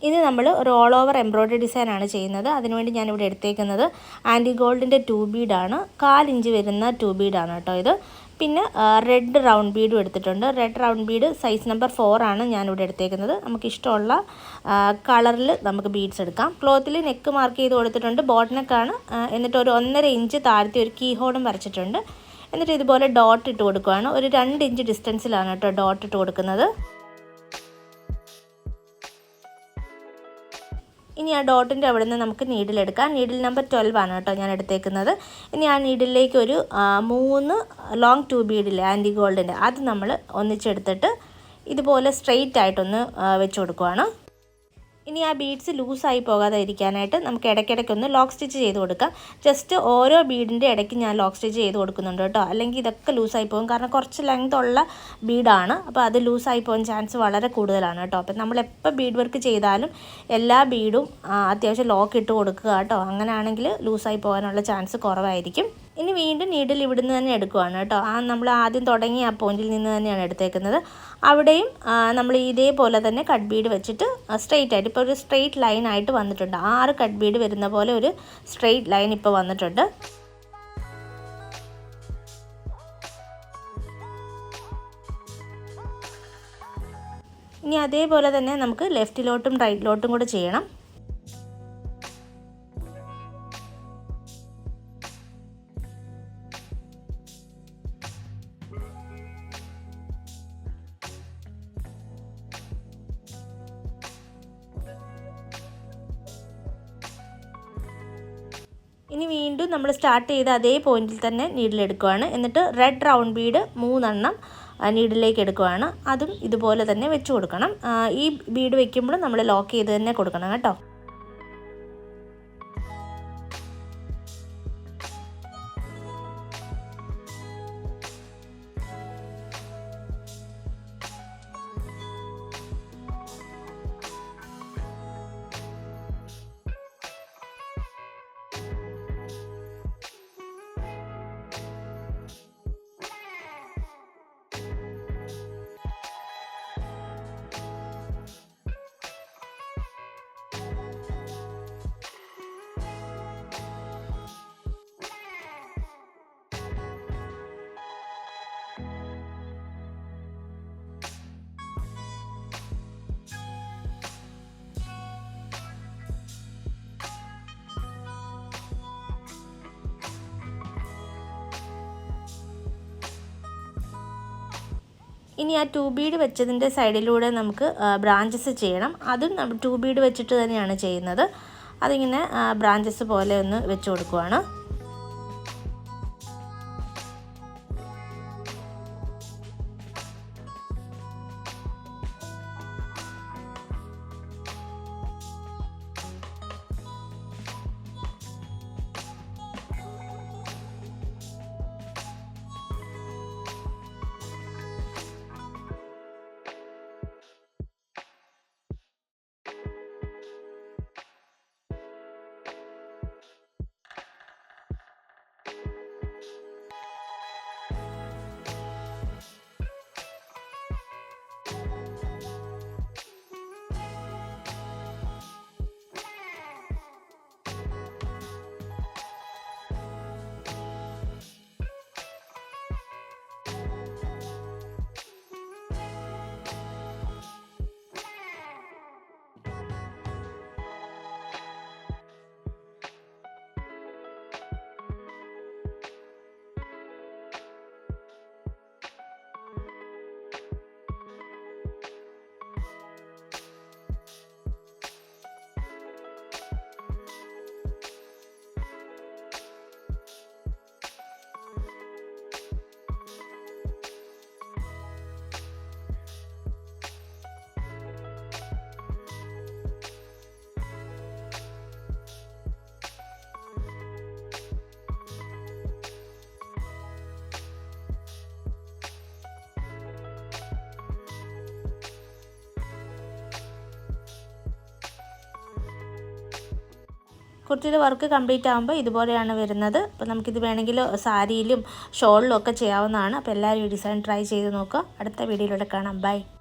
ഇത് നമ്മൾ ഒരു ഓൾ ഓവർ എംബ്രോയ്ഡറി ഡിസൈനാണ് ചെയ്യുന്നത്. അതിനുവേണ്ടി ഞാനിവിടെ എടുത്തേക്കുന്നത് ആൻറ്റി ഗോൾഡിൻ്റെ 2 ബീഡാണ്. 1/4 ഇഞ്ച് വരുന്ന 2 ബീഡാണ് കേട്ടോ ഇത്. പിന്നെ റെഡ് റൗണ്ട് ബീഡും എടുത്തിട്ടുണ്ട്. Red round Bede size number 4 ആണ് ഞാനിവിടെ എടുത്തേക്കുന്നത്. നമുക്കിഷ്ടമുള്ള കളറിൽ നമുക്ക് ബീഡ്സ് എടുക്കാം. ക്ലോത്തിൽ നെക്ക് മാർക്ക് ചെയ്ത് കൊടുത്തിട്ടുണ്ട്. ബോട്ട് നെക്കാണ്. എന്നിട്ട് ഒരു 1.5 ഇഞ്ച് താഴ്ത്തി ഒരു കീ ഹോളും വരച്ചിട്ടുണ്ട്. എന്നിട്ട് ഇതുപോലെ ഡോട്ട് ഇട്ട് കൊടുക്കുകയാണ്. ഒരു 2 ഇഞ്ച് ഡിസ്റ്റൻസിലാണ് കേട്ടോ ഡോട്ട് ഇട്ട് കൊടുക്കുന്നത്. ഇനി ആ ഡോട്ടിൻ്റെ അവിടെ നിന്ന് നമുക്ക് നീഡിലെടുക്കാം. നീഡിൽ നമ്പർ 12 ആണ് കേട്ടോ ഞാൻ എടുത്തേക്കുന്നത്. ഇനി ആ നീഡിലേക്ക് ഒരു 3 ലോങ് 2 ബീഡില്ലേ ആൻറ്റി ഗോൾഡിൻ്റെ, അത് നമ്മൾ ഒന്നിച്ചെടുത്തിട്ട് ഇതുപോലെ സ്ട്രെയിറ്റ് ആയിട്ടൊന്ന് വെച്ച് കൊടുക്കുവാണ്. ഇനി ആ ബീഡ്സ് ലൂസായി പോകാതെ ഇരിക്കാനായിട്ട് നമുക്ക് ഇടയ്ക്കിടയ്ക്കൊന്ന് ലോക്ക് സ്റ്റിച്ച് ചെയ്ത് കൊടുക്കാം. ജസ്റ്റ് ഓരോ ബീഡിൻ്റെ ഇടയ്ക്ക് ഞാൻ ലോക്ക് സ്റ്റിച്ച് ചെയ്ത് കൊടുക്കുന്നുണ്ട് കേട്ടോ. അല്ലെങ്കിൽ ഇതൊക്കെ ലൂസായി പോകും. കാരണം കുറച്ച് ലെങ്ത് ഉള്ള ബീഡാണ്. അപ്പോൾ അത് ലൂസായി പോകാൻ ചാൻസ് വളരെ കൂടുതലാണ് കേട്ടോ. അപ്പോൾ നമ്മളെപ്പോൾ ബീഡ് വർക്ക് ചെയ്താലും എല്ലാ ബീഡും അത്യാവശ്യം ലോക്ക് ഇട്ട് കൊടുക്കുക കേട്ടോ. അങ്ങനെയാണെങ്കിൽ ലൂസായി പോകാനുള്ള ചാൻസ് കുറവായിരിക്കും. ഇനി വീണ്ടും നീഡിൽ ഇവിടുന്ന് തന്നെ എടുക്കുവാണ് കേട്ടോ. നമ്മൾ ആദ്യം തുടങ്ങിയ ആ പോയിന്റിൽ നിന്ന് തന്നെയാണ് എടുത്തേക്കുന്നത്. അവിടെയും നമ്മൾ ഇതേപോലെ തന്നെ കട്ട് ബീഡ് വെച്ചിട്ട് സ്ട്രെയിറ്റ് ആയിട്ട് ഇപ്പോൾ ഒരു സ്ട്രെയിറ്റ് ലൈൻ ആയിട്ട് വന്നിട്ടുണ്ട്. 6 കട്ട് ബീഡ് വരുന്ന പോലെ ഒരു സ്ട്രെയിറ്റ് ലൈൻ ഇപ്പോൾ വന്നിട്ടുണ്ട്. ഇനി അതേപോലെ തന്നെ നമുക്ക് ലെഫ്റ്റിലോട്ടും റൈറ്റിലോട്ടും കൂടെ ചെയ്യണം. ഇനി വീണ്ടും നമ്മൾ സ്റ്റാർട്ട് ചെയ്ത അതേ പോയിന്റിൽ തന്നെ നീഡിലെടുക്കുകയാണ്. എന്നിട്ട് റെഡ് റൗണ്ട് ബീഡ് 3 എണ്ണം നീഡിലേക്ക് എടുക്കുകയാണ്. അതും ഇതുപോലെ തന്നെ വെച്ച് കൊടുക്കണം. ഈ ബീഡ് വെക്കുമ്പോഴും നമ്മൾ ലോക്ക് ചെയ്ത് തന്നെ കൊടുക്കണം കേട്ടോ. ഇനി ആ 2 ബീഡ് വെച്ചതിൻ്റെ സൈഡിലൂടെ നമുക്ക് ബ്രാഞ്ചസ് ചെയ്യണം. അതും 2 ബീഡ് വെച്ചിട്ട് തന്നെയാണ് ചെയ്യുന്നത്. അതിങ്ങനെ ബ്രാഞ്ചസ് പോലെ ഒന്ന് വെച്ച് കൊടുക്കുവാണ്. കുർത്തിയുടെ വർക്ക് കംപ്ലീറ്റ് ആകുമ്പോൾ ഇതുപോലെയാണ് വരുന്നത്. അപ്പോൾ നമുക്കിത് വേണമെങ്കിൽ സാരിയിലും ഷോളിലും ഒക്കെ ചെയ്യാവുന്നതാണ്. അപ്പോൾ എല്ലാവരും ഈ ഡിസൈൻ ട്രൈ ചെയ്ത് നോക്കുക. അടുത്ത വീഡിയോയിലൂടെ കാണാം. ബൈ.